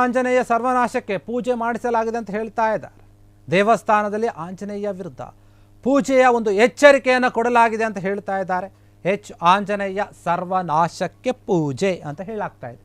ಆಂಜನೇಯ ಸರ್ವನಾಶಕ್ಕೆ ಪೂಜೆ ಮಾಡಿಸಲಾಗಿದೆ ಅಂತ ಹೇಳ್ತಾ ಇದ್ದಾರೆ. ದೇವಸ್ಥಾನದಲ್ಲಿ ಆಂಜನೇಯ ವಿರುದ್ಧ ಪೂಜೆಯ ಒಂದು ಎಚ್ಚರಿಕೆಯನ್ನು ಕೊಡಲಾಗಿದೆ ಅಂತ ಹೇಳ್ತಾ ಇದ್ದಾರೆ. ಆಂಜನೇಯ ಸರ್ವನಾಶಕ್ಕೆ ಪೂಜೆ ಅಂತ ಹೇಳಲಾಗ್ತಾ ಇದೆ.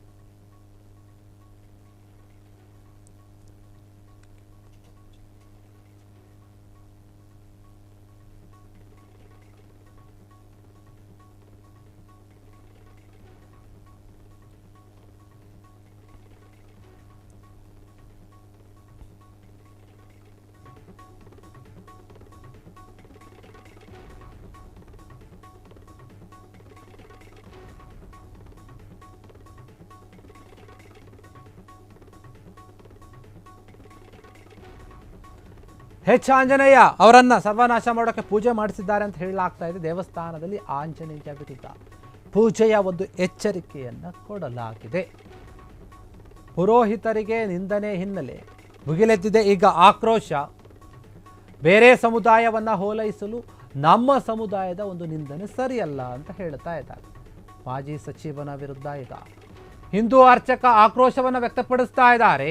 ಆಂಜನೇಯ ಅವರನ್ನ ಸರ್ವನಾಶ ಮಾಡೋಕ್ಕೆ ಪೂಜೆ ಮಾಡಿಸಿದ್ದಾರೆ ಅಂತ ಹೇಳಲಾಗ್ತಾ ಇದೆ. ದೇವಸ್ಥಾನದಲ್ಲಿ ಆಂಜನೇಯ ವಿರುದ್ಧ ಪೂಜೆಯ ಒಂದು ಎಚ್ಚರಿಕೆಯನ್ನು ಕೊಡಲಾಗಿದೆ. ಪುರೋಹಿತರಿಗೆ ನಿಂದನೆ ಹಿನ್ನೆಲೆ ಭುಗಿಲೆದ್ದಿದೆ ಈಗ ಆಕ್ರೋಶ. ಬೇರೆ ಸಮುದಾಯವನ್ನು ಹೋಲೈಸಲು ನಮ್ಮ ಸಮುದಾಯದ ಒಂದು ನಿಂದನೆ ಸರಿಯಲ್ಲ ಅಂತ ಹೇಳ್ತಾ ಇದ್ದಾರೆ. ಮಾಜಿ ಸಚಿವನ ವಿರುದ್ಧ ಈಗ ಹಿಂದೂ ಅರ್ಚಕ ಆಕ್ರೋಶವನ್ನು ವ್ಯಕ್ತಪಡಿಸ್ತಾ ಇದ್ದಾರೆ.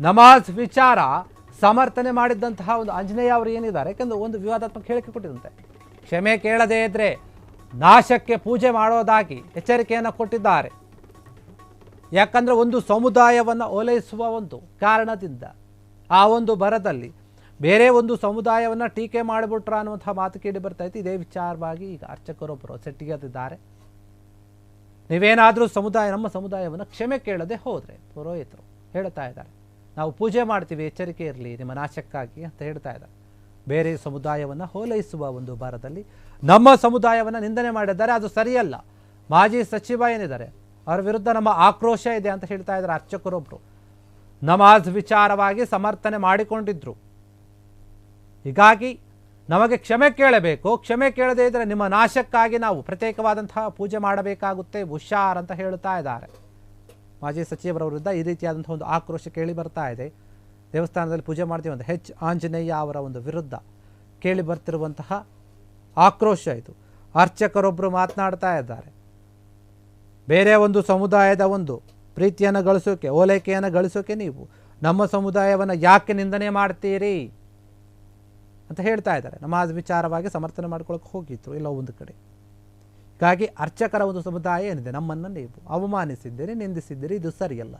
ನಮಾಜ್ ವಿಚಾರ ಸಮರ್ಥನೆ ಮಾಡಿದ್ದಂತಹ ಒಂದು ಆಂಜನೇಯ ಅವರು ಏನಿದ್ದಾರೆ, ಯಾಕಂದರೆ ಒಂದು ವಿವಾದಾತ್ಮಕ ಹೇಳಿಕೆ ಕೊಟ್ಟಿದ್ದಂತೆ. ಕ್ಷಮೆ ಕೇಳದೇ ಇದ್ದರೆ ನಾಶಕ್ಕೆ ಪೂಜೆ ಮಾಡೋದಾಗಿ ಎಚ್ಚರಿಕೆಯನ್ನು ಕೊಟ್ಟಿದ್ದಾರೆ. ಯಾಕಂದರೆ ಒಂದು ಸಮುದಾಯವನ್ನು ಓಲೈಸುವ ಒಂದು ಕಾರಣದಿಂದ ಆ ಒಂದು ಬರದಲ್ಲಿ ಬೇರೆ ಒಂದು ಸಮುದಾಯವನ್ನು ಟೀಕೆ ಮಾಡಿಬಿಟ್ರ ಅನ್ನುವಂಥ ಮಾತು ಕೇಳಿ ಬರ್ತಾ ಇತ್ತು. ಇದೇ ವಿಚಾರವಾಗಿ ಈಗ ಅರ್ಚಕರೊಬ್ಬರು ಸೆಟ್ಟಿಗೆದಿದ್ದಾರೆ. ನೀವೇನಾದರೂ ನಮ್ಮ ಸಮುದಾಯವನ್ನು ಕ್ಷಮೆ ಕೇಳದೆ ಹೋದರೆ ಪುರೋಹಿತರು ಹೇಳ್ತಾ ಇದ್ದಾರೆ, ನಾವು ಪೂಜೆ ಮಾಡ್ತೀವಿ, ಎಚ್ಚರಿಕೆ ಇರಲಿ ನಿಮ್ಮ ನಾಶಕ್ಕಾಗಿ ಅಂತ ಹೇಳ್ತಾ ಇದ್ದಾರೆ. ಬೇರೆ ಸಮುದಾಯವನ್ನು ಹೋಲೈಸುವ ಒಂದು ಭಾರದಲ್ಲಿ ನಮ್ಮ ಸಮುದಾಯವನ್ನು ನಿಂದನೆ ಮಾಡಿದ್ದಾರೆ, ಅದು ಸರಿಯಲ್ಲ. ಮಾಜಿ ಸಚಿವ ಏನಿದ್ದಾರೆ ಅವರ ವಿರುದ್ಧ ನಮ್ಮ ಆಕ್ರೋಶ ಇದೆ ಅಂತ ಹೇಳ್ತಾ ಇದ್ದಾರೆ ಅರ್ಚಕರೊಬ್ಬರು. ನಮಾಜ್ ವಿಚಾರವಾಗಿ ಸಮರ್ಥನೆ ಮಾಡಿಕೊಂಡಿದ್ರು, ಹೀಗಾಗಿ ನಮಗೆ ಕ್ಷಮೆ ಕೇಳಬೇಕು, ಕ್ಷಮೆ ಕೇಳದೇ ಇದ್ದರೆ ನಿಮ್ಮ ನಾಶಕ್ಕಾಗಿ ನಾವು ಪ್ರತ್ಯೇಕವಾದಂತಹ ಪೂಜೆ ಮಾಡಬೇಕಾಗುತ್ತೆ, ಹುಷಾರ್ ಅಂತ ಹೇಳ್ತಾ ಇದ್ದಾರೆ. ಮಾಜಿ ಸಚಿವರ ವಿರುದ್ಧ ಈ ರೀತಿಯಾದಂಥ ಒಂದು ಆಕ್ರೋಶ ಕೇಳಿ ಬರ್ತಾ ಇದೆ. ದೇವಸ್ಥಾನದಲ್ಲಿ ಪೂಜೆ ಮಾಡ್ತೀವಿ ಅಂತ ಆಂಜನೇಯ ಅವರ ಒಂದು ವಿರುದ್ಧ ಕೇಳಿ ಬರ್ತಿರುವಂತಹ ಆಕ್ರೋಶ ಇದು. ಅರ್ಚಕರೊಬ್ಬರು ಮಾತನಾಡ್ತಾ ಇದ್ದಾರೆ, ಬೇರೆ ಒಂದು ಸಮುದಾಯದ ಒಂದು ಪ್ರೀತಿಯನ್ನು ಗಳಿಸೋಕೆ, ಓಲೈಕೆಯನ್ನು ಗಳಿಸೋಕೆ ನೀವು ನಮ್ಮ ಸಮುದಾಯವನ್ನು ಯಾಕೆ ನಿಂದನೆ ಮಾಡ್ತೀರಿ ಅಂತ ಹೇಳ್ತಾ ಇದ್ದಾರೆ. ನಮಾಜ್ ವಿಚಾರವಾಗಿ ಸಮರ್ಥನೆ ಮಾಡ್ಕೊಳ್ಳೋಕೆ ಹೋಗಿತ್ತು ಎಲ್ಲೋ ಒಂದು ಕಡೆ. ಹೀಗಾಗಿ ಅರ್ಚಕರ ಒಂದು ಸಮುದಾಯ ಏನಿದೆ, ನಮ್ಮನ್ನು ನೀವು ಅವಮಾನಿಸಿದ್ದೀರಿ, ನಿಂದಿಸಿದ್ದೀರಿ, ಇದು ಸರಿಯಲ್ಲ.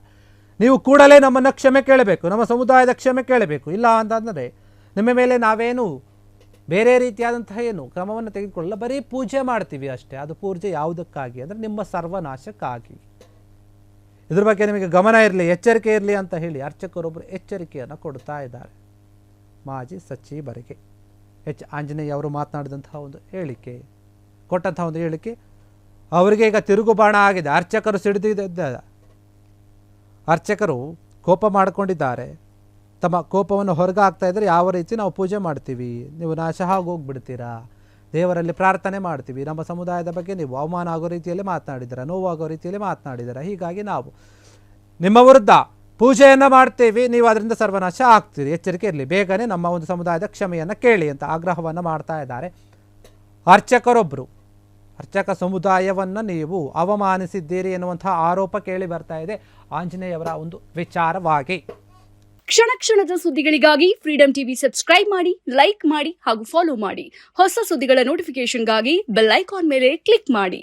ನೀವು ಕೂಡಲೇ ನಮ್ಮನ್ನು ಕ್ಷಮೆ ಕೇಳಬೇಕು, ನಮ್ಮ ಸಮುದಾಯದ ಕ್ಷಮೆ ಕೇಳಬೇಕು. ಇಲ್ಲ ಅಂತಂದರೆ ನಿಮ್ಮ ಮೇಲೆ ನಾವೇನು ಬೇರೆ ರೀತಿಯಾದಂತಹ ಏನು ಕ್ರಮವನ್ನು ತೆಗೆದುಕೊಳ್ಳಲ್ಲ, ಬರೀ ಪೂಜೆ ಮಾಡ್ತೀವಿ ಅಷ್ಟೇ. ಅದು ಪೂಜೆ ಯಾವುದಕ್ಕಾಗಿ ಅಂದರೆ ನಿಮ್ಮ ಸರ್ವನಾಶಕ್ಕಾಗಿ. ಇದ್ರ ಬಗ್ಗೆ ನಿಮಗೆ ಗಮನ ಇರಲಿ, ಎಚ್ಚರಿಕೆ ಇರಲಿ ಅಂತ ಹೇಳಿ ಅರ್ಚಕರೊಬ್ಬರು ಎಚ್ಚರಿಕೆಯನ್ನು ಕೊಡ್ತಾ ಇದ್ದಾರೆ ಮಾಜಿ ಸಚಿವರಿಗೆ. ಆಂಜನೇಯ ಅವರು ಮಾತನಾಡಿದಂತಹ ಒಂದು ಹೇಳಿಕೆ, ಕೊಟ್ಟಂತಹ ಒಂದು ಹೇಳಿಕೆ ಅವರಿಗೆ ಈಗ ತಿರುಗುಬಾಣ ಆಗಿದೆ. ಅರ್ಚಕರು ಸಿಡಿದಿದ್ದಾರೆ, ಅರ್ಚಕರು ಕೋಪ ಮಾಡಿಕೊಂಡಿದ್ದಾರೆ. ತಮ್ಮ ಕೋಪವನ್ನು ಹೊರಗೆ ಹಾಕ್ತಾ ಇದ್ದಾರೆ. ಯಾವ ರೀತಿ ನಾವು ಪೂಜೆ ಮಾಡ್ತೀವಿ, ನೀವು ನಾಶ ಹೋಗ್ಬಿಡ್ತೀರಾ, ದೇವರಲ್ಲಿ ಪ್ರಾರ್ಥನೆ ಮಾಡ್ತೀವಿ, ನಮ್ಮ ಸಮುದಾಯದ ಬಗ್ಗೆ ನೀವು ಅವಮಾನ ಆಗೋ ರೀತಿಯಲ್ಲಿ ಮಾತನಾಡಿದ್ದೀರಾ, ನೋವಾಗೋ ರೀತಿಯಲ್ಲಿ ಮಾತನಾಡಿದ್ದೀರಾ, ಹೀಗಾಗಿ ನಾವು ನಿಮ್ಮ ವಿರುದ್ಧ ಪೂಜೆಯನ್ನು ಮಾಡ್ತೀವಿ, ನೀವು ಅದರಿಂದ ಸರ್ವನಾಶ ಆಗ್ತೀರಿ, ಎಚ್ಚರಿಕೆ ಇರಲಿ, ಬೇಗನೆ ನಮ್ಮ ಒಂದು ಸಮುದಾಯದ ಕ್ಷಮೆಯನ್ನು ಕೇಳಿ ಅಂತ ಆಗ್ರಹವನ್ನು ಮಾಡ್ತಾ ಇದ್ದಾರೆ ಅರ್ಚಕರೊಬ್ಬರು. ಅರ್ಚಕ ಸಮುದಾಯವನ್ನು ನೀವು ಅವಮಾನಿಸಿದ್ದೀರಿ ಎನ್ನುವಂತಹ ಆರೋಪ ಕೇಳಿ ಬರ್ತಾ ಇದೆ ಆಂಜನೇಯವರ ಒಂದು ವಿಚಾರವಾಗಿ. ಕ್ಷಣ ಕ್ಷಣದ ಸುದ್ದಿಗಳಿಗಾಗಿ ಫ್ರೀಡಂ ಟಿವಿ ಸಬ್ಸ್ಕ್ರೈಬ್ ಮಾಡಿ, ಲೈಕ್ ಮಾಡಿ ಹಾಗೂ ಫಾಲೋ ಮಾಡಿ. ಹೊಸ ಸುದ್ದಿಗಳ ನೋಟಿಫಿಕೇಶನ್ಗಾಗಿ ಬೆಲ್ ಐಕಾನ್ ಮೇಲೆ ಕ್ಲಿಕ್ ಮಾಡಿ.